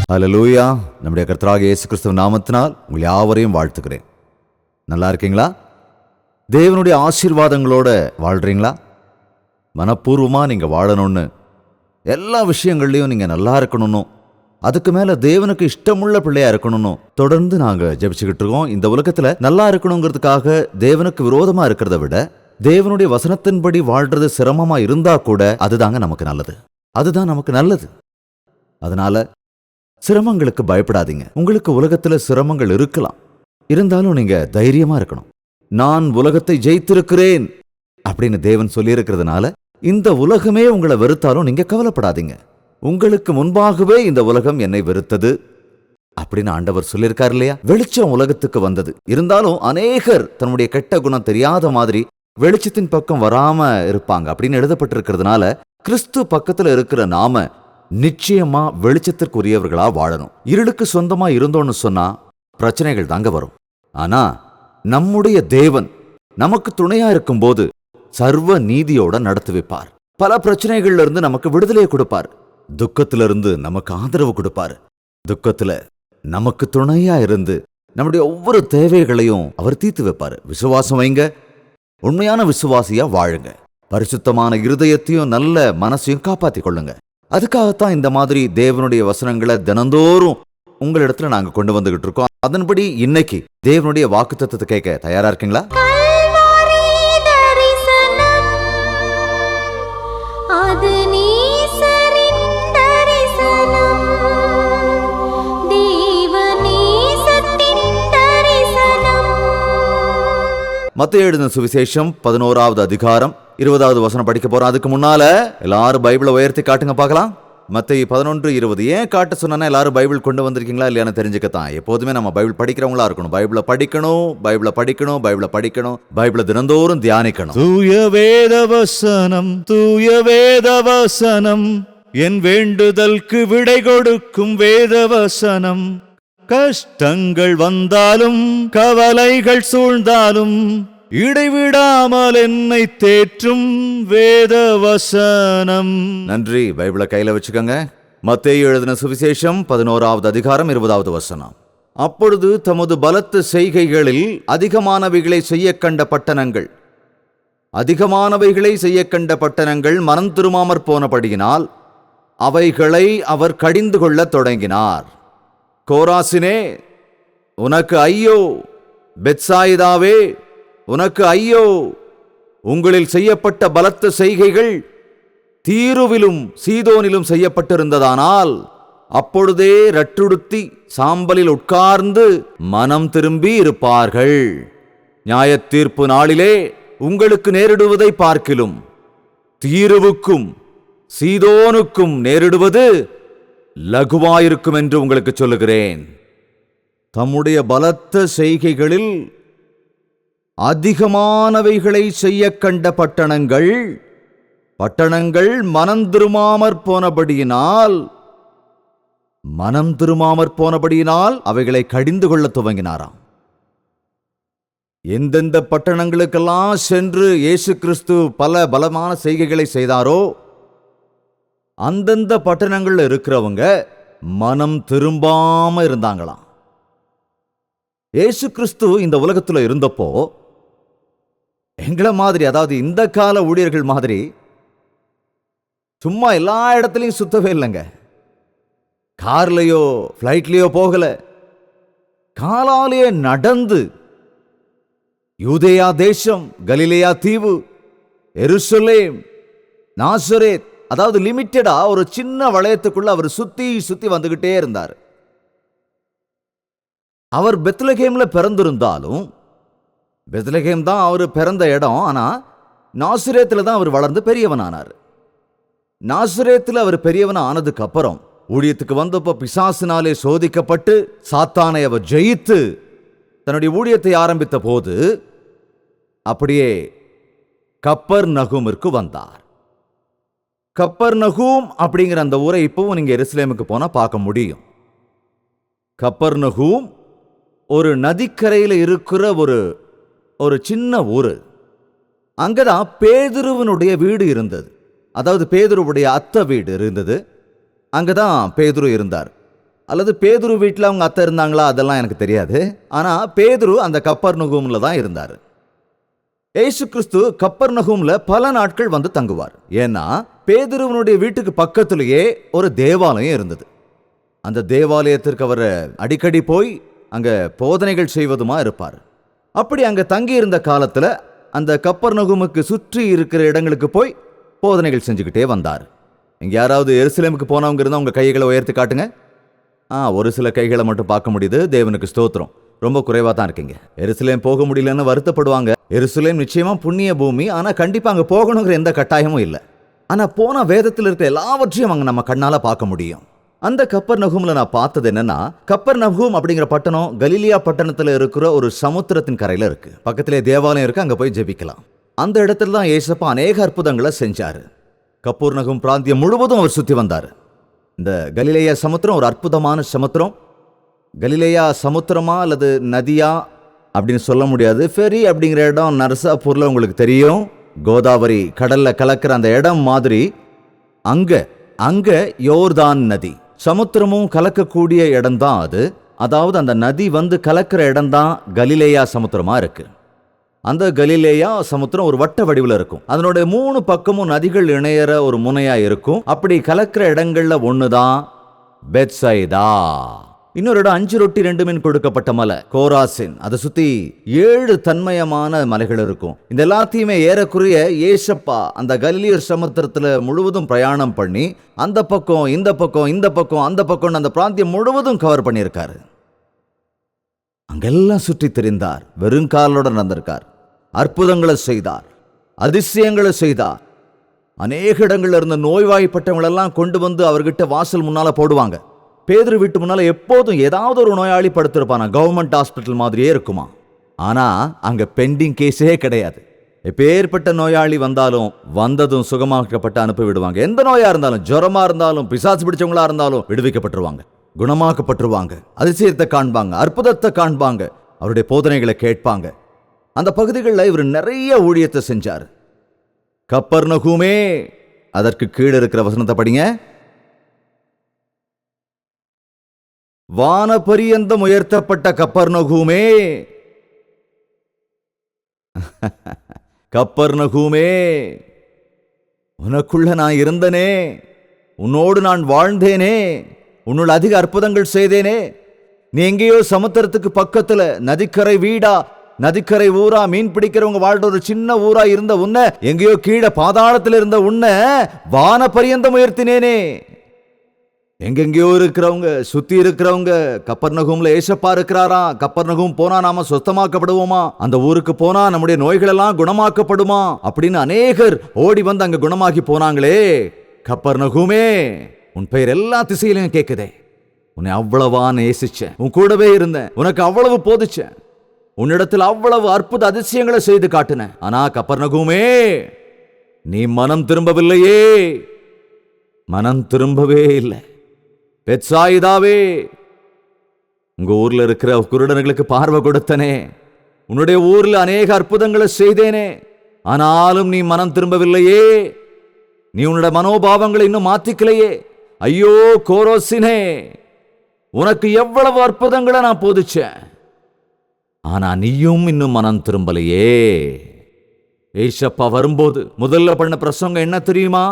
ஹல்லேலூயா. நம்முடைய கர்த்தராகிய இயேசு கிறிஸ்துவ நாமத்தினால் உங்கள் யாவரையும் வாழ்த்துக்கிறேன். நல்லா இருக்கீங்களா? தேவனுடைய ஆசீர்வாதங்களோட வாழ்றீங்களா? மனப்பூர்வமாக நீங்கள் வாழணும்னு, எல்லா விஷயங்கள்லையும் நீங்கள் நல்லா இருக்கணும்னு, அதுக்கு மேலே தேவனுக்கு இஷ்டமுள்ள பிள்ளையா இருக்கணும்னு தொடர்ந்து நாங்கள் ஜெபிச்சுக்கிட்டு இருக்கோம். இந்த உலகத்தில் நல்லா இருக்கணுங்கிறதுக்காக தேவனுக்கு விரோதமாக இருக்கிறத விட தேவனுடைய வசனத்தின்படி வாழ்றது சிரமமாக இருந்தால் கூட அதுதாங்க நமக்கு நல்லது. அதுதான் நமக்கு நல்லது. அதனால சிரமங்களுக்கு பயப்படாதீங்க. உங்களுக்கு உலகத்தில் சிரமங்கள் இருக்கலாம், இருந்தாலும் நீங்க தைரியமா இருக்கணும். நான் உலகத்தை ஜெயித்திருக்கிறேன் அப்படின்னு தேவன் சொல்லியிருக்கிறதுனால இந்த உலகமே உங்களை வெறுத்தாலும் நீங்க கவலைப்படாதீங்க. உங்களுக்கு முன்பாகவே இந்த உலகம் என்னை வெறுத்தது அப்படின்னு ஆண்டவர் சொல்லியிருக்கார் இல்லையா? வெளிச்சம் உலகத்துக்கு வந்தது, இருந்தாலும் அநேகர் தன்னுடைய கெட்ட குணம் தெரியாத மாதிரி வெளிச்சத்தின் பக்கம் வராம இருப்பாங்க அப்படின்னு எழுதப்பட்டிருக்கிறதுனால கிறிஸ்து பக்கத்துல இருக்கிற நாம நிச்சயமா வெளிச்சத்திற்குரியவர்களா வாழணும். இருளுக்கு சொந்தமா இருந்தோன்னு சொன்னா பிரச்சனைகள் தாங்க வரும். ஆனா நம்முடைய தேவன் நமக்கு துணையா இருக்கும்போது சர்வ நீதியோட நடத்தி வைப்பார். பல பிரச்சனைகள்ல இருந்து நமக்கு விடுதலையை கொடுப்பார். துக்கத்துல இருந்து நமக்கு ஆதரவு கொடுப்பார். துக்கத்துல நமக்கு துணையா இருந்து நம்முடைய ஒவ்வொரு தேவைகளையும் அவர் தீர்த்து வைப்பார். விசுவாசம் வைங்க, உண்மையான விசுவாசியா வாழுங்க, பரிசுத்தமான இருதயத்தையும் நல்ல மனசையும் காப்பாத்தி கொள்ளுங்க. அதுக்காகத்தான் இந்த மாதிரி தேவனுடைய வசனங்களை தினந்தோறும் உங்களிடத்துல நாங்க கொண்டு வந்துகிட்டு இருக்கோம். அதன்படி இன்னைக்கு தேவனுடைய வாக்குத்தத்தத்தை கேட்க தயாரா இருக்கீங்களா? மத்தேயு எழுதின சுவிசேஷம் 11வது அதிகாரம் 20வது வசனம் படிக்க போறோம். அதுக்கு முன்னால எல்லாரும் பைபிளை உயர்த்தி காட்டுங்க பார்க்கலாம். மத்தேயு 11:20. ஏன் காட்ட சொன்னா எல்லாரும் பைபிள் கொண்டு வந்திருக்கீங்களா இல்லையான்னு தெரிஞ்சுக்கத்தான். எப்போதுமே நம்ம பைபிள் படிக்கிறவங்களா இருக்கணும். பைபிளை படிக்கணும், பைபிளை படிக்கணும், பைபிளை படிக்கணும், பைபிளை தினந்தோறும் தியானிக்கணும். தூய வேதவசனம், தூய வேதவசனம், என் வேண்டுதலுக்கு விடை கொடுக்கும் வேதவசனம். கஷ்டங்கள் வந்தாலும் கவலைகள் சூழ்ந்தாலும் இடைவிடாமல் என்னை தேற்றும் வேதவசனம். நன்றி. பைபிளை கையில வச்சுக்கோங்க. மத்தேயு எழுதின சுவிசேஷம் 11வது அதிகாரம் 20வது வசனம். அப்பொழுது தமது பலத்த செய்கைகளில் அதிகமானவைகளை செய்ய கண்ட பட்டணங்கள் மனம் திரும்பாமற் போனபடியினால் அவைகளை அவர் கடிந்து கொள்ள தொடங்கினார். கோராசினே உனக்கு ஐயோ, பெத்சாயிதாவே உனக்கு ஐயோ, உங்களில் செய்யப்பட்ட பலத்த செய்கைகள் தீருவிலும் சீதோனிலும் செய்யப்பட்டிருந்ததானால் அப்பொழுதே ரட்டுடுத்தி சாம்பலில் உட்கார்ந்து மனம் திரும்பி இருப்பார்கள். நியாயத்தீர்ப்பு நாளிலே உங்களுக்கு நேரிடுவதை பார்க்கிலும் தீருவுக்கும் சீதோனுக்கும் நேரிடுவது லகுவாயிருக்கும் என்று உங்களுக்கு சொல்லுகிறேன். தம்முடைய பலத்த செய்கைகளில் அதிகமானவைகளை செய்ய கண்ட பட்டணங்கள் மனம் திரும்பாமற் போனபடியினால் அவைகளை கடிந்து கொள்ள துவங்கினாராம். எந்தெந்த பட்டணங்களுக்கெல்லாம் சென்று இயேசு கிறிஸ்து பல பலமான செய்கைகளை செய்தாரோ அந்தந்த பட்டணங்கள்ல இருக்கிறவங்க மனம் திரும்பாம இருந்தாங்களாம். இயேசு கிறிஸ்து இந்த உலகத்துல இருந்தப்போ எங்களை மாதிரி, அதாவது இந்த கால ஊழியர்கள் மாதிரி சும்மா எல்லா இடத்துலையும் சுத்தவே இல்லைங்க. கார்லயோ பிளைட்லயோ போகல, காலாலேயே நடந்து யூதேயா தேசம், கலிலேயா தீவு, எருசலேம், நாசரேத், அதாவது லிமிட்டடா ஒரு சின்ன வளையத்துக்குள்ள அவர் சுத்தி வந்துகிட்டே இருந்தார். அவர் பெத்லகேம்ல பிறந்திருந்தாலும், பெத்லகேம் தான் அவர் பிறந்த இடம், ஆனா நாசரேத்துல தான் அவர் வளர்ந்து பெரியவனானார். நாசரேத்துல அவர் பெரியவன் ஆனதுக்கு அப்புறம் ஊழியத்துக்கு வந்தப்போ பிசாசினாலே சோதிக்கப்பட்டு சாத்தானை அவர் ஜெயித்து தன்னுடைய ஊழியத்தை ஆரம்பித்த போது அப்படியே கப்பர்நகூமிற்கு வந்தார். கப்பர்நகூம் அப்படிங்கிற அந்த ஊரை இப்பவும் நீங்க எருசலேமுக்கு போனா பார்க்க முடியும். கப்பர்நகூம் ஒரு நதிக்கரையில் இருக்கிற ஒரு சின்ன ஊரு. அங்கதான் பேதுருவனுடைய வீடு இருந்தது. அதாவது பேதுருவுடைய அத்தை வீடு இருந்தது. அங்கதான் பேதுரு இருந்தார். அல்லது பேதுரு வீட்டில் அவங்க அத்தை இருந்தாங்களா அதெல்லாம் எனக்கு தெரியாது. ஆனால் பேதுரு அந்த கப்பர்நகூமில் தான் இருந்தார். ஏசு கிறிஸ்து கப்பர்நகூம்ல பல நாட்கள் வந்து தங்குவார். ஏன்னா பேதுருவனுடைய வீட்டுக்கு பக்கத்திலேயே ஒரு தேவாலயம் இருந்தது. அந்த தேவாலயத்திற்கு அவர் அடிக்கடி போய் அங்க போதனைகள் செய்வதுமா இருப்பார். அப்படி அங்க தங்கி இருந்த காலத்துல அந்த கப்பர்நகூமுக்கு சுற்றி இருக்கிற இடங்களுக்கு போய் போதனைகள் செஞ்சுக்கிட்டே வந்தார். இங்க யாராவது எருசலேமுக்கு போனவங்க இருந்தால் உங்க கைகளை உயர்த்தி காட்டுங்க. ஒரு சில கைகளை மட்டும் பார்க்க முடியுது. தேவனுக்கு ஸ்தோத்திரம். ரொம்ப குறைவா தான் இருக்கீங்க. எருசலேம் போக முடியலன்னு வருத்தப்படுவாங்க. எருசலேம் நிச்சயமா புண்ணிய பூமி. ஆனா கண்டிப்பா அங்க போகணுங்கிற எந்த கட்டாயமும் இல்லை. ஆனா போன வேதத்தில் இருக்க எல்லாவற்றையும் அங்க நம்ம கண்ணால பார்க்க முடியும். அந்த கப்பர்நகூம்ல நான் பார்த்தது என்னன்னா, கப்பர்நகூம் அப்படிங்கிற பட்டணம் கலிலியா பட்டணத்துல இருக்கிற ஒரு சமுத்திரத்தின் கரையில இருக்கு. பக்கத்திலே தேவாலயம் இருக்கு. அங்க போய் ஜெபிக்கலாம். அந்த இடத்துல தான் ஏசப்பா அநேக அற்புதங்களை செஞ்சாரு. கப்பர்நகூம் பிராந்தியம் முழுவதும் அவர் சுத்தி வந்தாரு. இந்த கலிலேயா சமுத்திரம் ஒரு அற்புதமான சமுத்திரம். கலிலேயா சமுத்திரமா அல்லது நதியா அப்படின்னு சொல்ல முடியாது. ஃபெரி அப்படிங்கிற இடம் நரசாப்பூர்ல உங்களுக்கு தெரியும். கோதாவரி கடல்ல கலக்கிற அந்த இடம் மாதிரி அங்க யோர்தான் நதி சமுத்திரமும் கலக்கக்கூடிய இடம் தான் அது. அதாவது அந்த நதி வந்து கலக்கிற இடம் தான் கலிலேயா சமுத்திரமா இருக்கு. அந்த கலிலேயா சமுத்திரம் ஒரு வட்ட வடிவில் இருக்கும். அதனுடைய 3 பக்கமும் நதிகள் இணையற ஒரு முனையா இருக்கும். அப்படி கலக்கிற இடங்கள்ல ஒண்ணுதான் பெத்சைதா. இன்னொரு இடம் 5 ரொட்டி 2 மீன் கொடுக்கப்பட்ட மலை கோராசின். அதை சுத்தி 7 தன்மயமான மலைகள் இருக்கும். இந்த எல்லாத்தையுமே ஏறக்குறைய ஏசப்பா அந்த கலிலியர் சமுத்திரத்துல முழுவதும் பிரயாணம் பண்ணி அந்த பக்கம் இந்த பக்கம் இந்த பக்கம் அந்த பக்கம் அந்த பிராந்தியம் முழுவதும் கவர் பண்ணியிருக்காரு. அங்கெல்லாம் சுற்றி திரிந்தார். வெறுங்காலோட நடந்திருக்கார். அற்புதங்களை செய்தார். அதிசயங்களை செய்தார். அநேக இடங்கள்ல இருந்த நோய்வாய்ப்பட்டவங்களெல்லாம் கொண்டு வந்து அவர்கிட்ட வாசல் முன்னால போடுவாங்க. பேதுரு வீட்டு முன்னால எப்போதும் ஏதாவது ஒரு நோயாளி படுத்திருப்பானா. கவர்மெண்ட் ஹாஸ்பிட்டல் மாதிரியே இருக்குமா. ஆனா அங்க பெண்டிங் கேஸே கிடையாது. எப்பேற்பட்ட நோயாளி வந்தாலும் வந்ததும் சுகமாக்கப்பட்டு அனுப்பி விடுவாங்க. எந்த நோயா இருந்தாலும், ஜுரமா இருந்தாலும், பிசாசு பிடிச்சவங்களா இருந்தாலும் விடுவிக்கப்பட்டுருவாங்க, குணமாக்கப்பட்டுருவாங்க, அதிசயத்தை காண்பாங்க, அற்புதத்தை காண்பாங்க, அவருடைய போதனைகளை கேட்பாங்க. அந்த பகுதிகளில் இவர் நிறைய ஊழியத்தை செஞ்சார். கப்பர்நகூமே, அதற்கு கீழே இருக்கிற வசனத்தை படிங்க. வானபரியந்தம் உயர்த்தப்பட்ட கப்பர்நகூமே, கப்பர்நகூமே, உனக்குள்ள நான் இருந்தனே, உன்னோடு நான் வாழ்ந்தேனே, உன்னுள் அதிக அற்புதங்கள் செய்தேனே. நீ எங்கேயோ சமுத்திரத்துக்கு பக்கத்துல நதிக்கரை வீடா, நதிக்கரை ஊரா, மீன் பிடிக்கிறவங்க வாழ்ற ஒரு சின்ன ஊரா இருந்த உன்னை, எங்கேயோ கீழே பாதாளத்தில் இருந்த உன்னை வான பரியந்தம் உயர்த்தினேனே. எங்கெங்கயோ இருக்கிறவங்க, சுத்தி இருக்கிறவங்க, கப்பர்நகூம்ல ஏசப்பா இருக்கிறாரா, கப்பர்நகூம் போனா நாம சொஸ்தமாக்கப்படுவோமா, அந்த ஊருக்கு போனா நம்முடைய நோய்கள் எல்லாம் குணமாக்கப்படுமா அப்படின்னு அநேகர் ஓடி வந்து அங்க குணமாக்கி போனாங்களே. கப்பர்நகூமே, உன் பெயர் எல்லா திசையிலும் கேட்குதே. உன்னை அவ்வளவா நேசிச்சேன், உன் கூடவே இருந்தேன், உனக்கு அவ்வளவு போதிச்சேன், உன்னிடத்தில் அவ்வளவு அற்புத அதிசயங்களை செய்து காட்டினேன். ஆனா கப்பர்நகூமே, நீ மனம் திரும்பவில்லையே, மனம் திரும்பவே இல்லை. பெத்சாயிதாவே, உங்க ஊர்ல இருக்கிற குருடர்களுக்கு பார்வை கொடுத்தனே, உன்னுடைய ஊர்ல அநேக அற்புதங்களை செய்தேனே, ஆனாலும் நீ மனம் திரும்பவில்லையே, நீ உன்னோட மனோபாவங்களை இன்னும் மாத்திக்கலையே. ஐயோ கோரோசினே, உனக்கு எவ்வளவு அற்புதங்களை நான் போதிச்சேன், ஆனா நீயும் இன்னும் மனம் திரும்பலையே. ஏசப்பா வரும்போது முதல்ல பண்ண பிரசங்கம் என்ன தெரியுமா?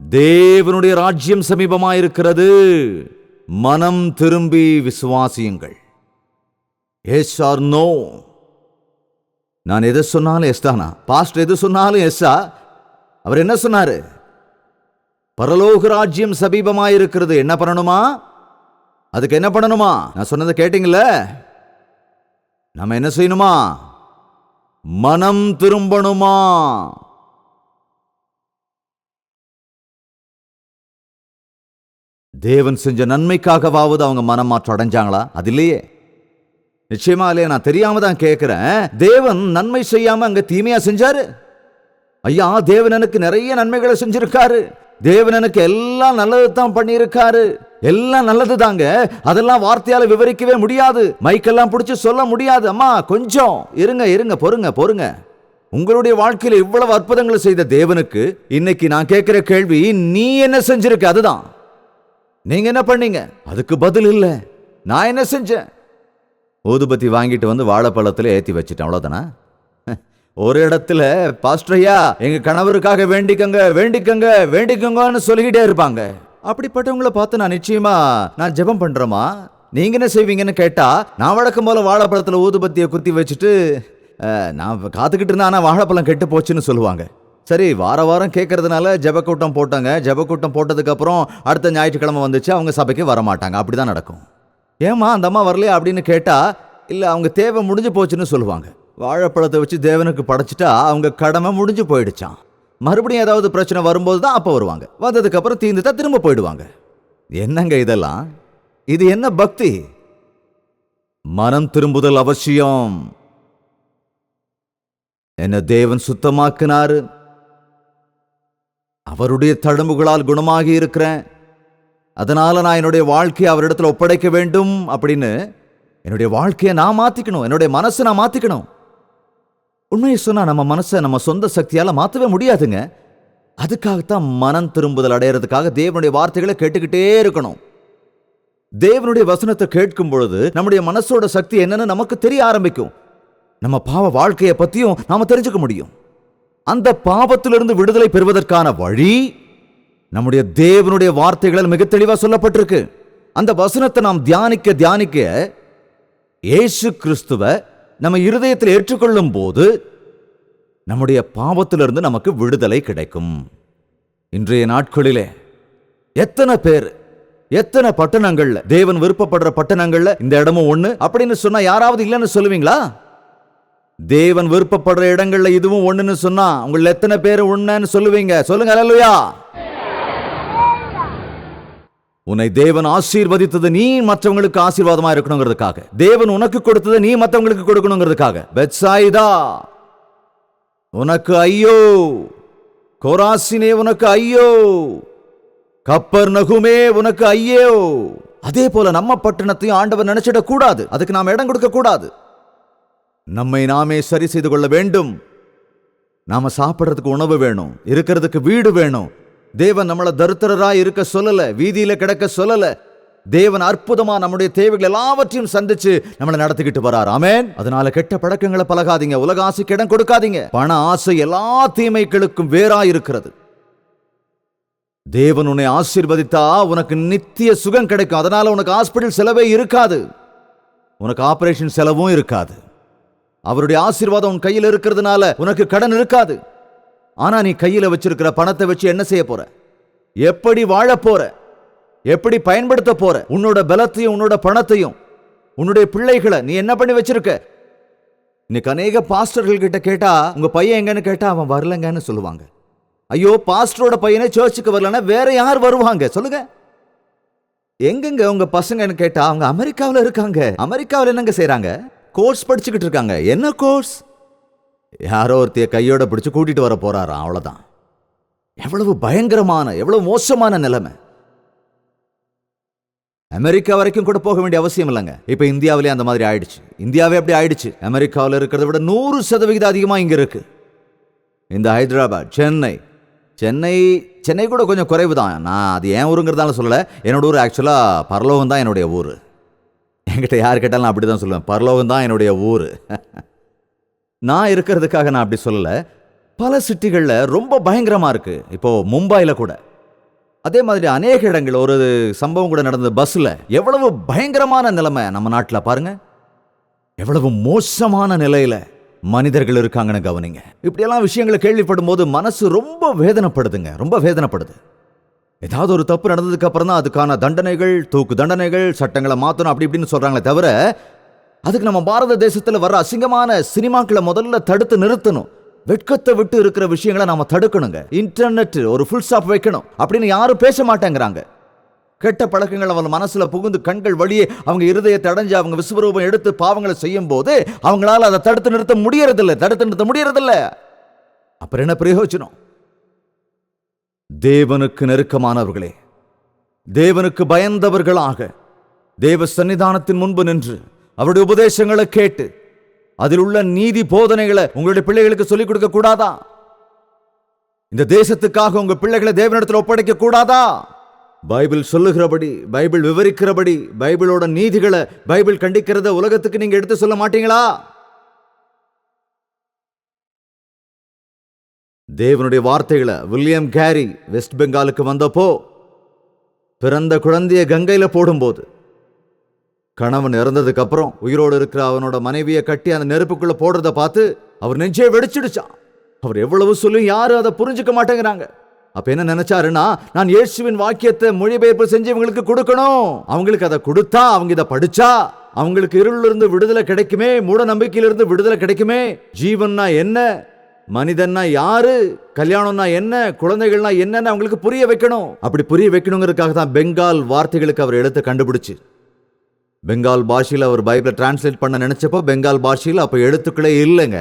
தேவனுடைய ராஜ்யம் சமீபமாயிருக்கிறது, மனம் திரும்பி விசுவாசியுங்கள். Yes or no? நான் எதை சொன்னாலும் எஸ் தானா? பாஸ்டர் எது சொன்னாலும் எஸ்ஸா? அவர் என்ன சொன்னாரு? பரலோக ராஜ்யம் சமீபமாயிருக்கிறது. என்ன பண்ணணுமா? அதுக்கு என்ன பண்ணணுமா? நான் சொன்னதை கேட்டீங்கள? நம்ம என்ன செய்யணுமா? மனம் திரும்பணுமா? தேவன் செஞ்ச நன்மைக்காகவாவது அவங்க மனம் மாற்றம் அடைஞ்சாங்களா? அது இல்லையே, நிச்சயமா இல்லையே. நான் தெரியாம தான் கேட்கிறேன். தேவன் நன்மை செய்யாம அங்க தீமையா செஞ்சாரு? ஐயா, தேவன் எனக்கு நிறைய நன்மைகளை செஞ்சிருக்காரு, தேவன் எனக்கு எல்லாம் நல்லது தான் பண்ணியிருக்காரு. எல்லாம் நல்லது தாங்க, அதெல்லாம் வார்த்தையால விவரிக்கவே முடியாது, மைக்கெல்லாம் பிடிச்சு சொல்ல முடியாது. அம்மா கொஞ்சம் இருங்க, பொறுங்க. உங்களுடைய வாழ்க்கையில இவ்வளவு அற்புதங்களை செய்த தேவனுக்கு இன்னைக்கு நான் கேட்கிற கேள்வி, நீ என்ன செஞ்சிருக்க? அதுதான், நீங்க என்ன பண்ணீங்க? அதுக்கு பதில் இல்ல. நான் என்ன செஞ்சேன்? ஊதுபத்தி வாங்கிட்டு வந்து வாழைப்பழத்துல ஏத்தி வச்சுட்டேன், அவ்வளவுதானா? ஒரு இடத்துல பாஸ்டர் ஐயா எங்க கணவருக்காக வேண்டிக்கங்க வேண்டிக்கங்க வேண்டிக்கங்கன்னு சொல்லிக்கிட்டே இருப்பாங்க. அப்படிப்பட்டவங்களை பார்த்து நான் நிச்சயமா நான் ஜெபம் பண்றேமா, நீங்க என்ன செய்வீங்கன்னு கேட்டா, நான் வழக்கம் போல வாழைப்பழத்துல ஊதுபத்தியை குத்தி வச்சுட்டு நான் காத்துக்கிட்டு இருந்தேன், ஆனா வாழைப்பழம் கெட்டு போச்சுன்னு சொல்லுவாங்க. சரி, வார வாரம் கேட்கறதுனால ஜெபக்கூட்டம் போட்டாங்க. ஜெபக்கூட்டம் போட்டதுக்கு அப்புறம் அடுத்த ஞாயிற்றுக்கிழமை வந்துச்சு, அவங்க சபைக்கு வரமாட்டாங்க. அப்படிதான் நடக்கும். ஏமா அந்த அம்மா வரலையா அப்படின்னு கேட்டா, இல்ல அவங்க தேவை முடிஞ்சு போச்சுன்னு சொல்லுவாங்க. வாழைப்பழத்தை வச்சு தேவனுக்கு படைச்சிட்டா அவங்க கடமை முடிஞ்சு போயிடுச்சான். மறுபடியும் ஏதாவது பிரச்சனை வரும்போது தான் அப்ப வருவாங்க. வந்ததுக்கு அப்புறம் தீர்ந்துட்டா திரும்ப போயிடுவாங்க. என்னங்க இதெல்லாம்? இது என்ன பக்தி? மனம் திரும்புதல் அவசியம். என்ன தேவன் சுத்தமாக்கினாரு, அவருடைய தழும்புகளால் குணமாகி இருக்கிறேன், அதனால நான் என்னுடைய வாழ்க்கையை அவரிடத்துல ஒப்படைக்க வேண்டும் அப்படின்னு என்னுடைய வாழ்க்கையை நான் மாத்திக்கணும், என்னுடைய மனசை நான் மாத்திக்கணும். உண்மையை சொன்னா நம்ம மனசை நம்ம சொந்த சக்தியால மாத்தவே முடியாதுங்க. அதுக்காகத்தான் மனம் திரும்புதல் அடையிறதுக்காக தேவனுடைய வார்த்தைகளை கேட்டுக்கிட்டே இருக்கணும். தேவனுடைய வசனத்தை கேட்கும் பொழுது நம்முடைய மனசோட சக்தி என்னன்னு நமக்கு தெரிய ஆரம்பிக்கும். நம்ம பாவ வாழ்க்கையை பத்தியும் நாம தெரிஞ்சுக்க முடியும். அந்த பாவத்திலிருந்து விடுதலை பெறுவதற்கான வழி நம்முடைய தேவனுடைய வார்த்தைகளில் மிக தெளிவா சொல்லப்பட்டிருக்கு. அந்த வசனத்தை நாம் தியானிக்க தியானிக்க இயேசு கிறிஸ்துவை நம்ம இருதயத்தில் ஏற்றுக்கொள்ளும் போது நம்முடைய பாவத்திலிருந்து நமக்கு விடுதலை கிடைக்கும். இன்றைய நாட்களிலே எத்தனை பேர், எத்தனை பட்டணங்கள்ல, தேவன் விருப்பப்படுற பட்டணங்கள்ல இந்த இடமும் ஒண்ணு அப்படின்னு சொன்னா யாராவது இல்லைன்னு சொல்லுவீங்களா? தேவன் விருப்பப்படுற இடங்கள்ல இதுவும் ஒண்ணுன்னு சொன்னா உங்களை எத்தனை பேர் ஒண்ணுன்னு சொல்லுவீங்க? சொல்லுங்க அல்லேலூயா. உன்னை தேவன் ஆசீர்வதித்தது நீ மற்றவங்களுக்கு ஆசீர்வாதமா இருக்கணுங்கிறதுக்காக, தேவன் உனக்கு கொடுத்தது நீ மற்றவங்களுக்கு கொடுக்கணுங்கிறதுக்காக. பெத்சாயிதா உனக்கு ஐயோ, கோராசினே உனக்கு ஐயோ, கப்பர்நகுமே உனக்கு ஐயோ. அதே போல நம்ம பட்டணத்தையும் ஆண்டவர் நினைச்சிட கூடாது, அதுக்கு நாம் இடம் கொடுக்க கூடாது. நம்மை நாமே சரி செய்து கொள்ள வேண்டும். நாம சாப்பிட்றதுக்கு உணவு வேணும், இருக்கிறதுக்கு வீடு வேணும். தேவன் நம்மளை தரித்திரராய் இருக்க சொல்லல, வீதியில கிடக்க சொல்லல. தேவன் அற்புதமா நம்முடைய தேவைகள் எல்லாவற்றையும் சந்திச்சு நம்மளை நடத்திக்கிட்டு வரார். ஆமென். அதனால கெட்ட பழக்கங்களை பழகாதீங்க, உலக ஆசைக்கு இடம் கொடுக்காதீங்க. பண ஆசை எல்லா தீமைகளுக்கும் வேறாய் இருக்கிறது. தேவன் உன்னை ஆசீர்வதித்தா உனக்கு நித்திய சுகம் கிடைக்கும். அதனால உனக்கு ஹாஸ்பிட்டல் செலவே இருக்காது, உனக்கு ஆபரேஷன் செலவும் இருக்காது. அவருடைய ஆசீர்வாதம் உன் கையில் இருக்கிறதுனால உனக்கு கடன் இருக்காது. ஆனா நீ கையில வச்சிருக்கிற பணத்தை வச்சு என்ன செய்ய போற? எப்படி வாழ போற? எப்படி பயன்படுத்த போற? உன்னோட பலத்தையும் உன்னோட பணத்தையும் உன்னுடைய பிள்ளைகளை நீ என்ன பண்ணி வச்சிருக்க? இன்னைக்கு அநேக பாஸ்டர்கள் கிட்ட கேட்டா உங்க பையன் எங்கன்னு கேட்டா அவன் வரலங்கன்னு சொல்லுவாங்க. ஐயோ, பாஸ்டரோட பையனே சர்ச்சுக்கு வரலன்னா வேற யார் வருவாங்க சொல்லுங்க? எங்கெங்க உங்க பசங்கன்னு கேட்டா அவங்க அமெரிக்காவில் இருக்காங்க. அமெரிக்காவில் என்னங்க செய்யறாங்க? கோர்ஸ் படிச்சுக்கிட்டு இருக்காங்க. என்ன கோர்ஸ்? யாரோ ஒருத்தைய கையோட பிடிச்சு கூட்டிட்டு வர போறாராம், அவ்வளவுதான். எவ்வளவு பயங்கரமான, எவ்வளவு மோசமான நிலைமை. அமெரிக்கா வரைக்கும் கூட போக வேண்டிய அவசியம் இல்லைங்க. இப்ப இந்தியாவிலே அந்த மாதிரி ஆயிடுச்சு. இந்தியாவே அப்படி ஆயிடுச்சு. அமெரிக்காவில் இருக்கிறத விட 100% அதிகமா இங்க இருக்கு. இந்த ஹைதராபாத், சென்னை கூட கொஞ்சம் குறைவு தான். நான் அது ஏன் ஊருங்கிறதால சொல்லல. என்னோட ஊர் ஆக்சுவலா பரலோகம் தான் என்னுடைய ஊர். என்கிட்ட யார் கேட்டாலும் அப்படிதான் சொல்லுவேன், பரலோகம் தான் என்னுடைய ஊர். நான் இருக்கிறதுக்காக நான் அப்படி சொல்லல. பல சிட்டிகள்ல ரொம்ப பயங்கரமா இருக்கு. இப்போ மும்பைல கூட அதே மாதிரி அநேக இடங்கள். ஒரு சம்பவம் கூட நடந்தது பஸ்ல. எவ்வளவு பயங்கரமான நிலைமை நம்ம நாட்டில் பாருங்க. எவ்வளவு மோசமான நிலையில மனிதர்கள் இருக்காங்கன்னு கவனிங்க. இப்படியெல்லாம் விஷயங்களை கேள்விப்படும் போது மனசு ரொம்ப வேதனைப்படுதுங்க, ரொம்ப வேதனைப்படுது. ஏதாவது ஒரு தப்பு நடந்ததுக்கு அப்புறம் தான் அதுக்கான தண்டனைகள், தூக்கு தண்டனைகள், சட்டங்களை மாற்றணும் அப்படி இப்படின்னு சொல்றாங்களே தவிர, அதுக்கு நம்ம பாரத தேசத்தில் வர்ற அசிங்கமான சினிமாக்களை முதல்ல தடுத்து நிறுத்தணும். வெட்கத்தை விட்டு இருக்கிற விஷயங்களை நாம தடுக்கணுங்க. இன்டர்நெட் ஒரு ஃபுல் ஸ்டாப் வைக்கணும் அப்படின்னு யாரும் பேச மாட்டேங்கிறாங்க. கெட்ட பழக்கங்கள் அவங்க மனசுல புகுந்து கண்கள் வழியே அவங்க இருதயத்தை அடைஞ்சு அவங்க விஸ்வரூபம் எடுத்து பாவங்களை செய்யும் போது அவங்களால அதை தடுத்து நிறுத்த முடியறதில்ல. அப்புறம் என்ன பிரயோஜனம்? தேவனுக்கு நெருக்கமானவர்களே, தேவனுக்கு பயந்தவர்களாக தேவ சன்னிதானத்தின் முன்பு நின்று அவருடைய உபதேசங்களை கேட்டு அதில் உள்ள நீதி போதனைகளை உங்களுடைய பிள்ளைகளுக்கு சொல்லிக் கொடுக்க கூடாதா? இந்த தேசத்துக்காக உங்க பிள்ளைகளை தேவனிடத்தில் ஒப்படைக்க கூடாதா? பைபிள் சொல்லுகிறபடி, பைபிள் விவரிக்கிறபடி, பைபிளோட நீதிகளை, பைபிள் கண்டிக்கிறத உலகத்துக்கு நீங்க எடுத்து சொல்ல மாட்டீங்களா? தேவனுடைய வார்த்தைகளை வில்லியம் கேரி வெஸ்ட் பெங்காலுக்கு வந்தப்போ பிறந்த குழந்தைய கங்கையில போடும்போது, கணவன் இறந்ததுக்கு அப்புறம் உயிரோடு இருக்கிற அவனோட மனைவியை கட்டி அந்த நெருப்புக்குள்ள போடுறத பார்த்து அவர் நெஞ்சே வெடிச்சிடுச்சான். அவர் எவ்வளவு சொல்லி யாரும் அதை புரிஞ்சுக்க மாட்டேங்கிறாங்க. அப்ப என்ன நினைச்சாருன்னா, நான் இயேசுவின் வாக்கியத்தை மொழிபெயர்ப்பு செஞ்சு இவங்களுக்கு கொடுக்கணும். அவங்களுக்கு அதை கொடுத்தா, அவங்க இதை படிச்சா அவங்களுக்கு இருளிலிருந்து விடுதலை கிடைக்குமே, மூட நம்பிக்கையிலிருந்து விடுதலை கிடைக்குமே. ஜீவன்னா என்ன, மனிதன்னா யாரு, கல்யாணம்னா என்ன, குழந்தைகள்னா என்னன்னு அவங்களுக்கு புரிய வைக்கணும். அப்படி புரிய வைக்கணுங்கிறதுக்காக தான் பெங்கால் வார்த்தைகளுக்கு அவர் எழுத்து கண்டுபிடிச்சு பெங்கால் பாஷையில் அவர் பைபிளை டிரான்ஸ்லேட் பண்ண நினைச்சப்போ பெங்கால் பாஷையில் அப்போ எழுத்துக்களே இல்லைங்க.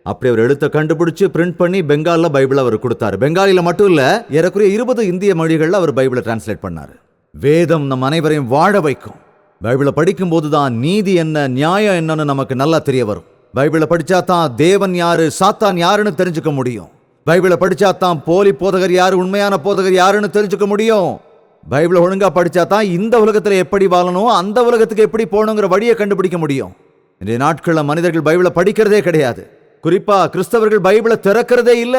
அப்படி அவர் எழுத்தை கண்டுபிடிச்சு பிரிண்ட் பண்ணி பெங்கால்ல பைபிளை அவர் கொடுத்தாரு. பெங்காலில மட்டும் இல்ல, ஏறக்குறைய 20 இந்திய மொழிகளில் அவர் பைபிளை டிரான்ஸ்லேட் பண்ணாரு. வேதம் நம் அனைவரையும் வாழ வைக்கும். பைபிளை படிக்கும் போதுதான் நீதி என்ன, நியாயம் என்னன்னு நமக்கு நல்லா தெரிய வரும். பைபிளை படிச்சா தான் தேவன் யாரு, சாத்தான் யாருன்னு தெரிஞ்சுக்க முடியும். பைபிளை படிச்சா தான் போலி போதகர் யாரு, உண்மையான போதகர் யாருன்னு தெரிஞ்சுக்க முடியும். பைபிளை ஒழுங்கா படிச்சா தான் இந்த உலகத்துல எப்படி வாழணும், அந்த உலகத்துக்கு எப்படி போகணுங்கிற வழியை கண்டுபிடிக்க முடியும். இன்றைய நாட்களில் மனிதர்கள் பைபிளை படிக்கிறதே கிடையாது. குறிப்பா கிறிஸ்தவர்கள் பைபிளை திறக்கிறதே இல்ல.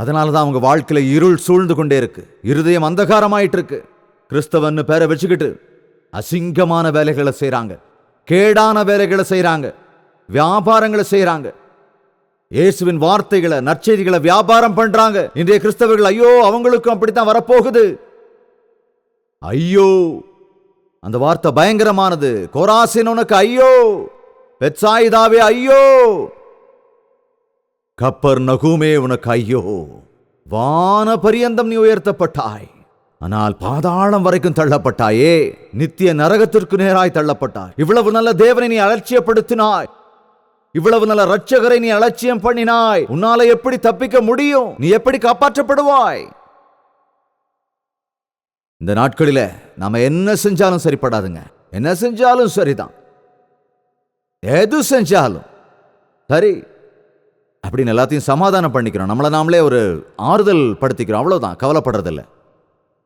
அதனாலதான் அவங்க வாழ்க்கையில இருள் சூழ்ந்து கொண்டே இருக்கு, இருதயம் அந்தகாரமாயிட்டு இருக்கு. கிறிஸ்தவன்னு பேரை வச்சுக்கிட்டு அசிங்கமான வேலைகளை செய்யறாங்க, கேடான வேலைகளை செய்யறாங்க, வியாபாரங்களை செய்யறாங்க. இயேசுவின் வார்த்தைகளை, நற்செய்திகளை வியாபாரம் பண்றாங்க. இன்றைய கிறிஸ்தவர்கள் ஐயோ, அவங்களுக்கும் அப்படித்தான் வரப்போகுது. ஐயோ, அந்த வார்த்தை பயங்கரமானது. கோராசின் உனக்கு ஐயோ, பெத்சாயிதாவே ஐயோ, கப்பர் நகூமே உனக்கு ஐயோ. வான பரியந்தம் நீ உயர்த்தப்பட்டாய், ஆனால் பாதாளம் வரைக்கும் தள்ளப்பட்டாயே, நித்திய நரகத்திற்கு நேராய் தள்ளப்பட்டாய். இவ்வளவு நல்ல தேவனை நீ அலட்சியப்படுத்தினாய், இவ்வளவு நல்ல இரட்சகரை நீ அலட்சியம் பண்ணினாய். உன்னால எப்படி தப்பிக்க முடியும்? நீ எப்படி காப்பாற்றப்படுவாய்? இந்த நாட்களில நாம என்ன செஞ்சாலும் சரிப்படாதுங்க. என்ன செஞ்சாலும் சரிதான், எது செஞ்சாலும் சரி அப்படின்னு எல்லாத்தையும் சமாதானம் பண்ணிக்கிறோம். நம்மளை நாமளே ஒரு ஆறுதல் படுத்திக்கிறோம், அவ்வளவுதான். கவலைப்படுறதில்ல.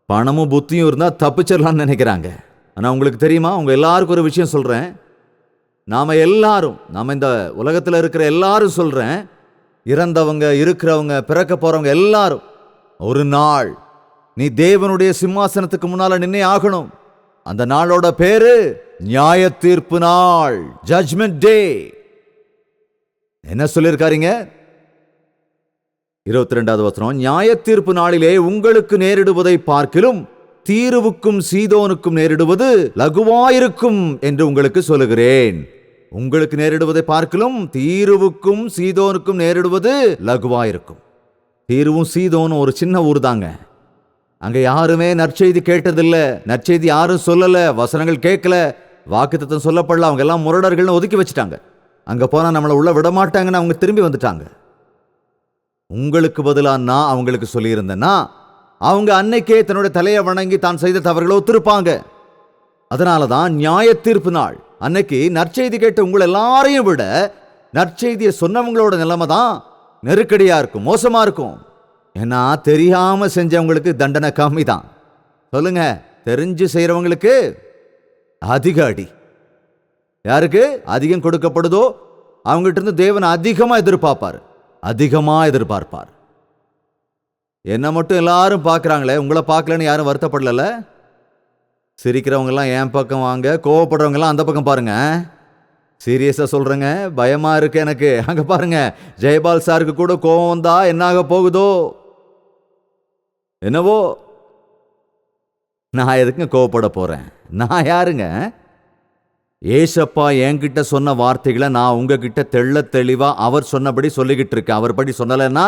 பணமும் புத்தியும் இருந்தா தப்பிச்சிடலாம்னு நினைக்கிறாங்க. ஆனா உங்களுக்கு தெரியுமா, உங்க எல்லாருக்கும் ஒரு விஷயம் சொல்றேன். நாம எல்லாரும், நாம இந்த உலகத்தில் இருக்கிற எல்லாரும் சொல்றேன், இறந்தவங்க, இருக்கிறவங்க, பிறக்க போறவங்க எல்லாரும் ஒரு நாள் நீ தேவனுடைய சிம்மாசனத்துக்கு முன்னால நின்னே ஆகணும். அந்த நாளோட பேரு நியாய தீர்ப்பு நாள், ஜட்ஜ்மெண்ட் டே. என்ன சொல்லியிருக்காருங்க? 22வது வசனம், நியாய தீர்ப்பு நாளிலே உங்களுக்கு நேரிடுவதை பார்க்கிலும் தீருவுக்கும் சீதோனுக்கும் நேரிடுவது லகுவாயிருக்கும் என்று உங்களுக்கு சொல்லுகிறேன். உங்களுக்கு நேரிடுவதை பார்க்கிலும் தீருவுக்கும் சீதோனுக்கும் நேரிடுவது லகுவாயிருக்கும். தீருவும் சீதோனும் ஒரு சின்ன ஊர் தாங்க. அங்க யாருமே நற்செய்தி கேட்டதில்ல, நற்செய்தி யாரும் சொல்லல, வசனங்கள் கேட்கல, வாக்குத்தத்தம் சொல்லப்படல. அவங்க எல்லாம் முரடர்கள்னு ஒதுக்கி வச்சுட்டாங்க. அங்க போனா நம்மளை உள்ள விட மாட்டாங்கன்னு அவங்க திரும்பி வந்துட்டாங்க. உங்களுக்கு பதிலா நான் அவங்களுக்கு சொல்லியிருந்தேன்னா அவங்க அன்னைக்கே தன்னுடைய தலையை வணங்கி தான் செய்த தவறுகளை ஒத்திருப்பாங்க. அதனாலதான் நியாய தீர்ப்பு நாள் அன்னைக்கு நற்செய்தி கேட்ட உங்களை எல்லாரையும் விட நற்செய்தியை சொன்னவங்களோட நிலைமை தான் நெருக்கடியா இருக்கும், மோசமா இருக்கும். ஏன்னா தெரியாம செஞ்சவங்களுக்கு தண்டனை கம்மி தான். சொல்லுங்க, தெரிஞ்சு செய்யறவங்களுக்கு அதிக அடி. யாருக்கு அதிகம் கொடுக்கப்படுதோ அவங்ககிட்ட இருந்து தேவன் அதிகமா எதிர்பார்ப்பார். என்ன மட்டும் எல்லாரும் பார்க்குறாங்களே, உங்களை பார்க்கலன்னு யாரும் வருத்தப்படல. சிரிக்கிறவங்க எல்லாம் என் பக்கம் வாங்க, கோவப்படுறவங்க எல்லாம் அந்த பக்கம் பாருங்க. சீரியஸா சொல்றேங்க, பயமா இருக்கு எனக்கு. அங்க பாருங்க, ஜெயபால் சாருக்கு கூட கோவம் வந்தா என்னாக போகுதோ என்னவோ. நான் எதுக்குங்க கோவப்பட போறேன்? நான் யாருங்க? ஏசப்பா என்கிட்ட சொன்ன வார்த்தைகளை நான் உங்ககிட்ட தெள்ள தெளிவா அவர் சொன்னபடி சொல்லிக்கிட்டு இருக்கேன். அவர் படி சொல்லலைன்னா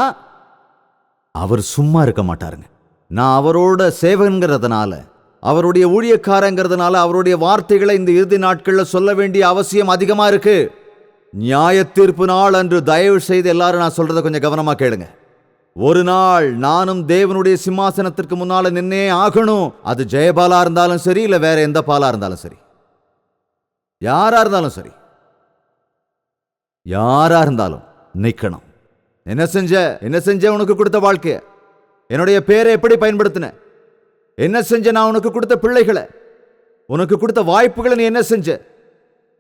அவர் சும்மா இருக்க மாட்டாருங்க. நான் அவரோட சேவகங்கிறதுனால, அவருடைய ஊழியக்காரங்கிறதுனால அவருடைய வார்த்தைகளை இந்த இறுதி நாட்களில் சொல்ல வேண்டிய அவசியம் அதிகமா இருக்கு. நியாய தீர்ப்பு நாள் அன்று தயவு செய்து எல்லாரும் நான் சொல்றதை கொஞ்சம் கவனமா கேளுங்க. ஒரு நாள் நானும் தேவனுடைய சிம்மாசனத்திற்கு முன்னால நின்னே ஆகணும். அது ஜெயபாலா இருந்தாலும் சரி, இல்ல வேற எந்த பாலா இருந்தாலும் சரி, யாரா இருந்தாலும் சரி, யாரா இருந்தாலும் நிக்கணும். என்ன செஞ்ச உனக்கு கொடுத்த வாழ்க்கைய, என்னுடைய பேரை எப்படி பயன்படுத்தின, என்ன செஞ்ச? நான் உனக்கு கொடுத்த பிள்ளைகளை, உனக்கு கொடுத்த வாய்ப்புகளை நீ என்ன செஞ்ச?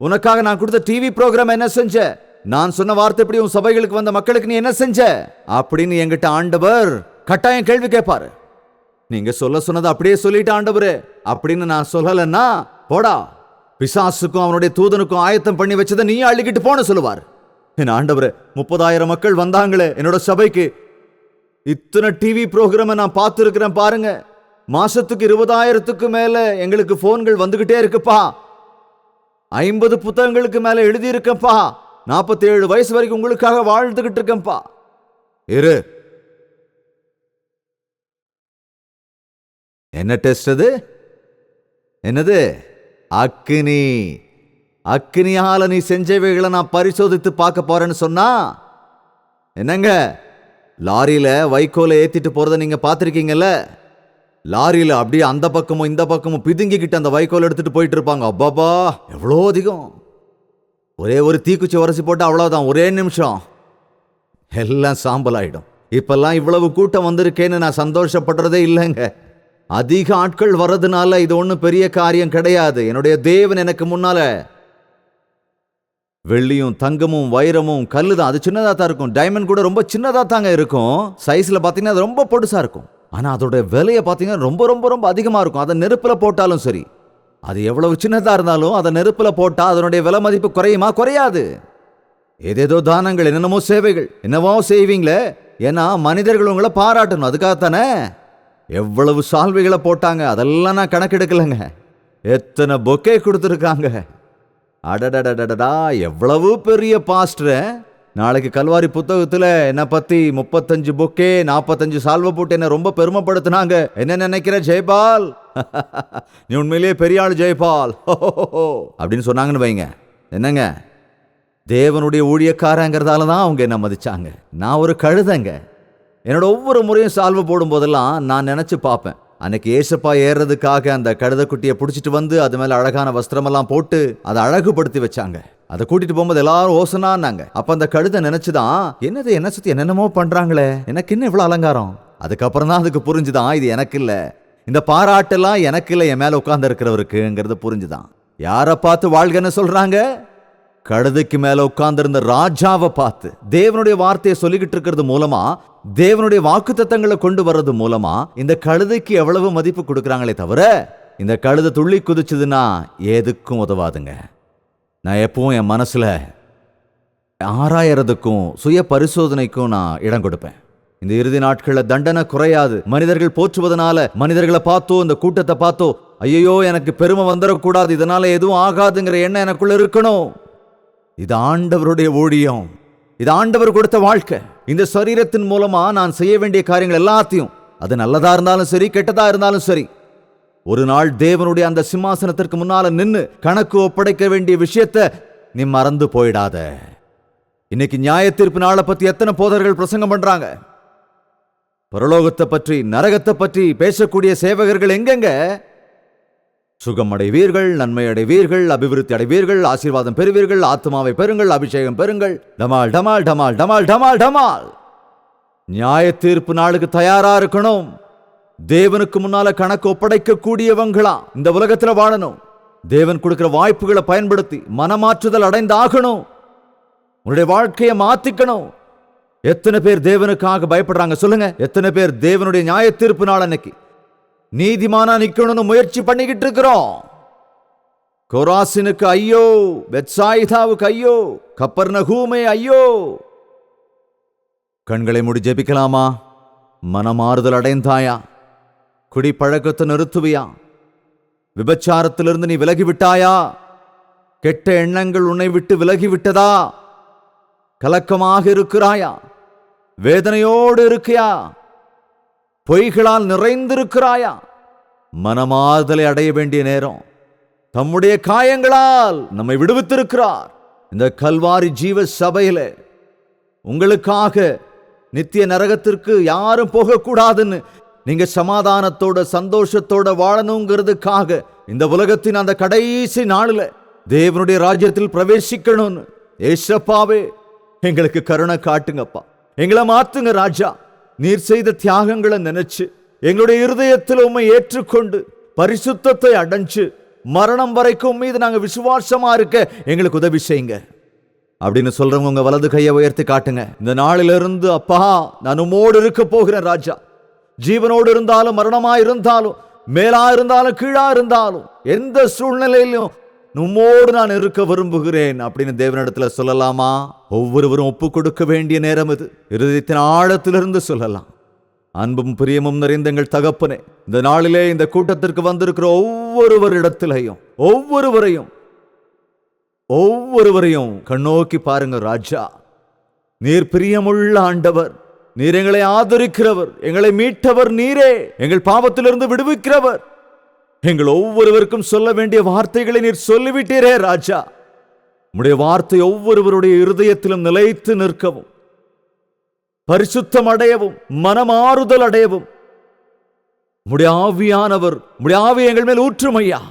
உனக்காக நான் கொடுத்த டிவி ப்ரோக்ராம் என்ன செஞ்ச? நான் சொன்ன வார்த்தை எப்படி உன் சபைகளுக்கு வந்த மக்களுக்கு நீ என்ன செஞ்ச அப்படின்னு என்கிட்ட ஆண்டவர் கட்டாயம் கேள்வி கேட்பாரு. நீங்க சொல்ல சொன்னதை அப்படியே சொல்லிட்டு ஆண்டவரே அப்படின்னு நான் சொல்லலன்னா, போடா, பிசாசுக்கும் அவனுடைய தூதனுக்கும் ஆயத்தம் பண்ணி வச்சதை நீ அள்ளிக்கிட்டு போன சொல்லுவார். என் ஆண்டவரே, 30,000 மக்கள் வந்தாங்களே என்னோட சபைக்கு, இத்தனை டிவி ப்ரோக்ராம் நான் பார்த்துருக்கிறேன் பாருங்க. மாசத்துக்கு 20,000க்கு மேல எங்களுக்கு போன்கள் வந்துகிட்டே இருக்குப்பா. 50 புத்தகங்களுக்கு மேல எழுதி இருக்கப்பா. 47 வயசு வரைக்கும் உங்களுக்காக வாழ்ந்துகிட்டு இருக்கேன்ப்பா. இரு. என்ன டெஸ்ட் அது? என்னது? அக்கினி. அக்கினியால நீ செஞ்சவைகளை நான் பரிசோதித்து பார்க்க போறேன்னு சொன்னா என்னங்க? லாரியில வைக்கோலை ஏத்திட்டு போறதை நீங்க பார்த்திருக்கீங்கல்ல? லாரியில அப்படியே அந்த பக்கமும் இந்த பக்கமும் பிதுங்கிக்கிட்டு அந்த வைக்கோல் எடுத்துட்டு போயிட்டு இருப்பாங்க. அப்பாபா, எவ்வளோ அதிகம்! ஒரே ஒரு தீக்குச்சி உரசி போட்டு அவ்வளவுதான், ஒரே நிமிஷம் எல்லாம் சாம்பல் ஆயிடும். இப்பெல்லாம் இவ்வளவு கூட்டம் வந்திருக்கேன்னு நான் சந்தோஷப்படுறதே இல்லைங்க. அதிக ஆட்கள் வர்றதுனால இது ஒன்றும் பெரிய காரியம் கிடையாது. என்னுடைய தேவன் எனக்கு முன்னால வெள்ளியும் தங்கமும் வைரமும் கல்லு தான். அது சின்னதாக தான் இருக்கும். டைமண்ட் கூட ரொம்ப சின்னதாக தாங்க இருக்கும். சைஸ்ல பார்த்தீங்கன்னா அது ரொம்ப பொடுசா இருக்கும். ஆனால் அதோட விலையை பார்த்தீங்கன்னா ரொம்ப ரொம்ப ரொம்ப அதிகமாக இருக்கும். அதை நெருப்பில் போட்டாலும் சரி, அது எவ்வளவு சின்னதாக இருந்தாலும் அதை நெருப்பில் போட்டால் அதனுடைய விலை மதிப்பு குறையுமா? குறையாது. ஏதேதோ தானங்கள், என்னென்னமோ சேவைகள், என்னவோ செய்வீங்களே, ஏன்னா மனிதர்கள் உங்களை பாராட்டணும், அதுக்காகத்தானே. எவ்வளவு சால்வைகளை போட்டாங்க, அதெல்லாம் நான் கணக்கெடுக்கலைங்க. எத்தனை பொக்கே கொடுத்துருக்காங்க. அடடடடடா, எவ்வளவு பெரிய பாஸ்டர்! நாளைக்கு கல்வாரி புத்தகத்தில் என்னை பற்றி 35 பொக்கே 45 சால்வை போட்டு என்ன ரொம்ப பெருமைப்படுத்தினாங்க. என்ன நினைக்கிற ஜெயபால்? நீ உண்மையிலேயே பெரிய ஆள் ஜெயபால் அப்படின்னு சொன்னாங்கன்னு வைங்க. என்னங்க, தேவனுடைய ஊழியக்காரங்கிறதால தான் அவங்க என்ன மதிச்சாங்க. நான் ஒரு கழுதைங்க. என்னோட ஒவ்வொரு முறையும் சால்வை போடும் போதெல்லாம் நான் நினைச்சு பார்ப்பேன், அன்னைக்கு ஏசப்பா ஏறுறதுக்காக அந்த கழுதை குட்டியை பிடிச்சிட்டு வந்து அது மேல அழகான வஸ்திரமெல்லாம் போட்டு அதை அழகுபடுத்தி வச்சாங்க. அதை கூட்டிட்டு போகும்போது எல்லாரும் ஓசனான்னாங்க. அப்ப அந்த கழுதை நினைச்சுதான், என்னது என்ன சுத்தி என்னென்னமோ பண்றாங்களே, எனக்கு என்ன இவ்வளவு அலங்காரம். அதுக்கப்புறம் தான் அதுக்கு புரிஞ்சுதான், இது எனக்கு இல்ல, இந்த பாராட்டெல்லாம் எனக்கு இல்ல, என் மேல உட்கார்ந்து இருக்கிறவருக்குங்கிறது புரிஞ்சுதான். யாரை பார்த்து வாழ்கன்னு சொல்றாங்க? கழுதைக்கு மேல உட்கார்ந்து இருந்த ராஜாவை பார்த்து. தேவனுடைய வார்த்தையை சொல்லிக்கிட்டு இருக்கிறது மூலமா, தேவனுடைய வாக்குத்தத்தங்களை கொண்டு வர்றது மூலமா இந்த கழுதைக்கு எவ்வளவு மதிப்பு கொடுக்கறாங்களே தவிர, இந்த கழுதை துள்ளி குதிச்சதுன்னா எதுக்கும் உதவாதுங்க. நான் எப்பவும் என் மனசுல ஆராயறதுக்கும் சுய பரிசோதனைக்கும் நான் இடம் கொடுப்பேன். இந்த இறுதி நாட்களில் தண்டனை குறையாது. மனிதர்கள் போற்றுவதனால, மனிதர்களை பார்த்தோ இந்த கூட்டத்தை பார்த்தோ ஐயோ எனக்கு பெருமை வந்துடக்கூடாது, இதனால எதுவும் ஆகாதுங்கிற எண்ணம் எனக்குள்ள இருக்கணும். இது ஆண்டவருடைய ஊழியம், இது ஆண்டவர் கொடுத்த வாழ்க்கை. இந்த சரீரத்தின் மூலமா நான் செய்ய வேண்டிய காரியங்கள் எல்லாத்தையும், அது நல்லதா இருந்தாலும் சரி கெட்டதா இருந்தாலும் சரி, ஒரு நாள் தேவனுடைய அந்த சிம்மாசனத்திற்கு முன்னால நின்னு கணக்கு ஒப்படைக்க வேண்டிய விஷயத்தை நீ மறந்து போயிடாத. இன்னைக்கு நியாய தீர்ப்பு நாளை பத்தி எத்தனை போதர்கள் பிரசங்கம் பண்றாங்க. பரலோகத்தை பற்றி நரகத்தை பற்றி பேசக்கூடிய சேவகர்கள் எங்கெங்க? சுகம் அடைவீர்கள், நன்மை அடைவீர்கள், அபிவிருத்தி அடைவீர்கள், ஆசீர்வாதம் பெறுவீர்கள், ஆத்மாவை பெறுங்கள், அபிஷேகம் பெறுங்கள், டமால் டமால் டமால் டமால் டமால் டமால். நியாய தீர்ப்பு நாளுக்கு தயாரா இருக்கணும். தேவனுக்கு முன்னால கணக்கு ஒப்படைக்க கூடியவங்களா இந்த உலகத்துல வாழணும். தேவன் கொடுக்கிற வாய்ப்புகளை பயன்படுத்தி மனமாற்றுதல் அடைந்தாகணும். உன்னுடைய வாழ்க்கையை மாத்திக்கணும். எத்தனை பேர் தேவனுக்காக பயப்படுறாங்க சொல்லுங்க? எத்தனை பேர் தேவனுடைய நியாய தீர்ப்பு நாள் அன்னைக்கு நீதிமானா நிக்கணும்னு முயற்சி பண்ணிக்கிட்டு இருக்கிறோம்? கொராசினுக்கு ஐயோ, பெத்சாயிதாவுக்கு ஐயோ, கப்பர்நகூமே ஐயோ. கண்களை மூடி ஜெபிக்கலாமா? மனமாறுதல் அடைந்தாயா? குடிப்பழக்கத்தை நிறுத்துவியா? விபச்சாரத்திலிருந்து நீ விலகிவிட்டாயா? கெட்ட எண்ணங்கள் உன்னை விட்டு விலகிவிட்டதா? கலக்கமாக இருக்கிறாயா? வேதனையோடு இருக்கியா? பொய்களால் நிறைந்திருக்கிறாயா? மனமாறுதலை அடைய வேண்டிய நேரம். தம்முடைய காயங்களால் நம்மை விடுவித்திருக்கிறார். இந்த கல்வாரி ஜீவ சபையில உங்களுக்காக நித்திய நரகத்திற்கு யாரும் போகக்கூடாதுன்னு, நீங்க சமாதானத்தோட சந்தோஷத்தோட வாழணுங்கிறதுக்காக இந்த உலகத்தின் அந்த கடைசி நாளில் தேவனுடைய ராஜ்யத்தில் பிரவேசிக்கணும்னு, ஏசப்பாவே எங்களுக்கு கருணை காட்டுங்கப்பா, எங்களை மாத்துங்க ராஜா. நீர் செய்த தியாகங்களை நினைச்சு எங்களுடைய இருதயத்தில் உம்மை ஏற்றுக்கொண்டு பரிசுத்தத்தை அடைஞ்சு மரணம் வரைக்கும் மீது நாங்க விசுவாசமா இருக்க எங்களுக்கு உதவி செய்யுங்க அப்படின்னு சொல்றவங்க உங்க வலது கையை உயர்த்தி காட்டுங்க. இந்த நாளிலிருந்து அப்பா நான் உம்மோடு இருக்க போகிறேன் ராஜா. ஜீவனோடு இருந்தாலும் மரணமா இருந்தாலும் மேலா இருந்தாலும் கீழா இருந்தாலும் எந்த சூழ்நிலையிலும் உம்மோடு நான் இருக்க விரும்புகிறேன் அப்படின்னு தேவனிடத்துல சொல்லலாமா? ஒவ்வொருவரும் ஒப்பு கொடுக்க வேண்டிய நேரம் இது. இருதயத்தின் ஆழத்திலிருந்து சொல்லலாம். அன்பும் பிரியமும் நிறைந்த எங்கள் தகப்பனே, இந்த நாளிலே இந்த கூட்டத்திற்கு வந்திருக்கிற ஒவ்வொருவரிடத்திலையும் ஒவ்வொருவரையும் கண்ணோக்கி பாருங்க ராஜா. நீர் பிரியமுள்ள ஆண்டவர், நீர் எங்களை ஆதரிக்கிறவர், எங்களை மீட்டவர் நீரே, எங்கள் பாவத்திலிருந்து விடுவிக்கிறவர். எங்கள் ஒவ்வொருவருக்கும் சொல்ல வேண்டிய வார்த்தைகளை நீர் சொல்லிவிட்டீரே ராஜா. உம்முடைய வார்த்தை ஒவ்வொருவருடைய இருதயத்திலும் நிலைத்து நிற்கவும், பரிசுத்தம் அடையவும், மனமாறுதல் அடையவும் உம்முடைய ஆவியானவர், உம்முடைய ஆவி எங்கள் மேல் ஊற்றும் ஐயா.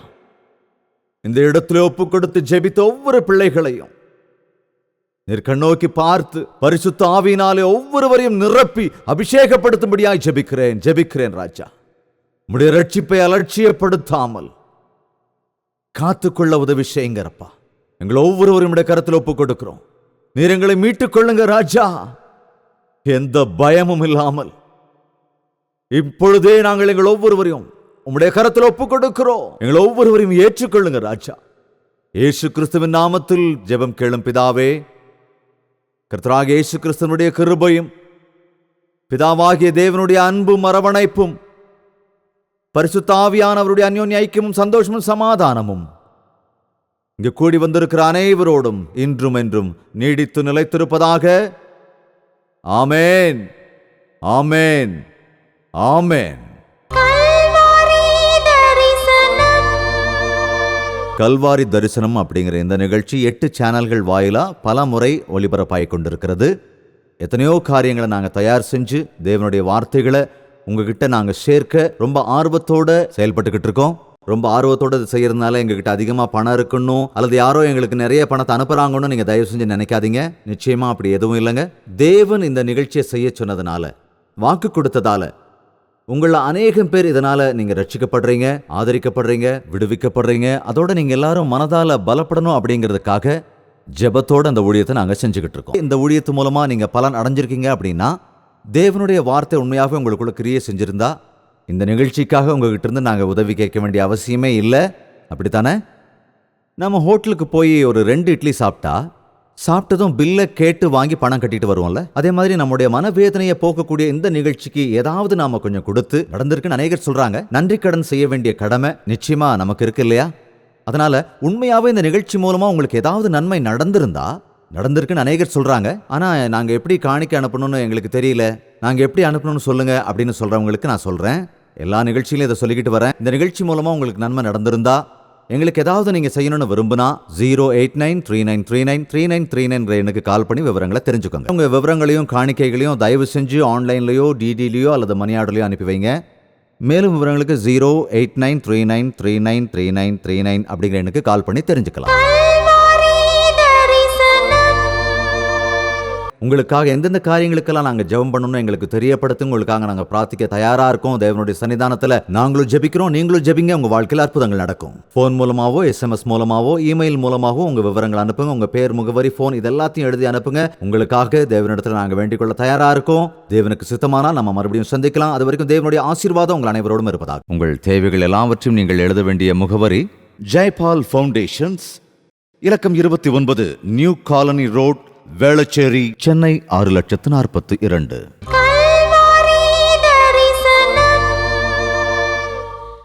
இந்த இடத்துல ஒப்பு கொடுத்து ஜெபித்த ஒவ்வொரு பிள்ளைகளையும் நீர் கண்ணோக்கி பார்த்து பரிசுத்த ஆவியினாலே ஒவ்வொருவரையும் நிரப்பி அபிஷேகப்படுத்தும்படியாய் ஜெபிக்கிறேன் ராஜா. உம்முடைய ரட்சிப்பை அலட்சியப்படுத்தாமல் காத்துக்கொள்ள உதவி செய்யுங்கப்பா. எங்கள் ஒவ்வொருவரும் கரத்தில் ஒப்பு கொடுக்கிறோம். நீர் எங்களை மீட்டுக் கொள்ளுங்க ராஜா. எந்த பயமும் இல்லாமல் இப்பொழுதே நாங்கள் எங்கள் ஒவ்வொருவரையும் உம்முடைய கரத்தில் ஒப்பு கொடுக்கிறோம். எங்கள் ஒவ்வொருவரையும் ஏற்றுக்கொள்ளுங்க ராஜா. இயேசு கிறிஸ்துவின் நாமத்தில் ஜெபம் கேளும் பிதாவே. கர்த்தராகிய இயேசு கிறிஸ்துவனுடைய கிருபையும் பிதாவாகிய தேவனுடைய அன்பும் அரவணைப்பும் பரிசுத்த ஆவியானவருடைய அந்யோன்ய ஐக்கியமும் சந்தோஷமும் சமாதானமும் இங்கு கூடி வந்திருக்கிற அனைவரோடும் இன்றும் என்றும் நீடித்து நிலைத்திருப்பதாக. ஆமேன், ஆமேன், ஆமேன். கல்வாரி தரிசனம் அப்படிங்கிற இந்த நிகழ்ச்சி 8 சேனல்கள் வாயிலா பல முறை ஒளிபரப்பாய் கொண்டிருக்கிறது. எத்தனையோ காரியங்களை நாங்கள் தயார் செஞ்சு தேவனுடைய வார்த்தைகளை உங்ககிட்ட நாங்கள் சேர்க்க ரொம்ப ஆர்வத்தோட செயல்பட்டுக்கிட்டு இருக்கோம். ரொம்ப ஆர்வத்தோட செய்யறதுனால எங்ககிட்ட அதிகமாக பணம் இருக்கணும் அல்லது யாரோ எங்களுக்கு நிறைய பணத்தை அனுப்புறாங்கன்னு நீங்கள் தயவு செஞ்சு நினைக்காதீங்க. நிச்சயமா அப்படி எதுவும் இல்லைங்க. தேவன் இந்த நிகழ்ச்சியை செய்ய சொன்னதுனால, வாக்கு கொடுத்ததால உங்கள அநேகம் பேர் இதனால நீங்க ரட்சிக்கப்படுறீங்க, ஆதரிக்கப்படுறீங்க, விடுவிக்கப்படுறீங்க. அதோட நீங்க எல்லாரும் மனதால பலப்படணும் அப்படிங்கிறதுக்காக ஜெபத்தோட அந்த ஊழியத்தை நாங்க செஞ்சுக்கிட்டு இருக்கோம். இந்த ஊழியத்து மூலமா நீங்க பலன் அடைஞ்சிருக்கீங்க அப்படின்னா, தேவனுடைய வார்த்தை உண்மையாகவே உங்களுக்குள்ள கிரியை செஞ்சிருந்தா இந்த நிகழ்ச்சிக்காக உங்ககிட்ட இருந்து நாங்க உதவி கேட்க வேண்டிய அவசியமே இல்லை. அப்படித்தானே? நம்ம ஹோட்டலுக்கு போய் ஒரு 2 இட்லி சாப்பிட்டதும் பில்லை கேட்டு வாங்கி பணம் கட்டிட்டு வருவோம்ல, அதே மாதிரி நம்முடைய மனவேதனையை போக்கக்கூடிய இந்த நிகழ்ச்சிக்கு ஏதாவது நாம கொஞ்சம் கொடுத்து, நடந்திருக்குன்னு அநேகர் சொல்றாங்க, நன்றி கடன் செய்ய வேண்டிய கடமை நிச்சயமா நமக்கு இருக்கு இல்லையா? அதனால உண்மையாவே இந்த நிகழ்ச்சி மூலமா உங்களுக்கு ஏதாவது நன்மை நடந்திருக்குன்னு அநேகர் சொல்றாங்க. ஆனா நாங்க எப்படி காணிக்கை அனுப்பணும்னு எங்களுக்கு தெரியல, நாங்க எப்படி அனுப்பணும்னு சொல்லுங்க அப்படின்னு சொல்றவங்களுக்கு நான் சொல்றேன், எல்லா நிகழ்ச்சியிலும் இதை சொல்லிக்கிட்டு வரேன். இந்த நிகழ்ச்சி மூலமா உங்களுக்கு நன்மை நடந்திருந்தா எங்களுக்கு ஏதாவது நீங்க செய்யணும்னு விரும்புனா 08939393939 எண்ணுக்கு கால் பண்ணி விவரங்களை தெரிஞ்சுக்கோங்க. உங்க விவரங்களையும் காணிக்கைகளையும் தயவு செஞ்சு ஆன்லைன்லயோ டிடிலையோ அல்லது மணி ஆர்டர்லயோ அனுப்பி வைங்க. மேலும் விவரங்களுக்கு 08939393939 அப்படிங்கிற எண்ணுக்கு கால் பண்ணி தெரிஞ்சுக்கலாம். உங்களுக்காக எந்தெந்த காரியங்களுக்கெல்லாம் நாங்கள் ஜெபம் பண்ணணும்னு எங்களுக்கு தெரியப்படுத்துங்க. உங்களுக்காக நாங்கள் பிரார்த்திக்க தயாரா இருக்கோம். தேவனுடைய சன்னிதானத்தில் நாங்களும் ஜெபிக்கிறோம், நீங்களும் ஜெபிங்க. உங்க வாழ்க்கையில் அற்புதங்கள் நடக்கும். போன் மூலமாவோ, SMS மூலமாவோ, இமெயில் மூலமாவோ உங்க விவரங்கள் அனுப்புங்க. உங்க பேர், முகவரி, போன் இதெல்லாத்தையும் எழுதி அனுப்புங்க. உங்களுக்காக தேவனிடத்தில் நாங்கள் வேண்டிக் கொள்ள தயாரா இருக்கோம். தேவனுக்கு சித்தமானால் நம்ம மறுபடியும் சந்திக்கலாம். அது வரைக்கும் தேவனுடைய ஆசீர்வாதம் உங்கள் அனைவரோடும் இருப்பதாக. உங்கள் தேவைகள் எல்லாவற்றையும் நீங்கள் எழுத வேண்டிய முகவரி ஜெயபால் ஃபவுண்டேஷன்ஸ், இலக்கம் 29, new colony road, Velachery, Chennai 6,42,00,000.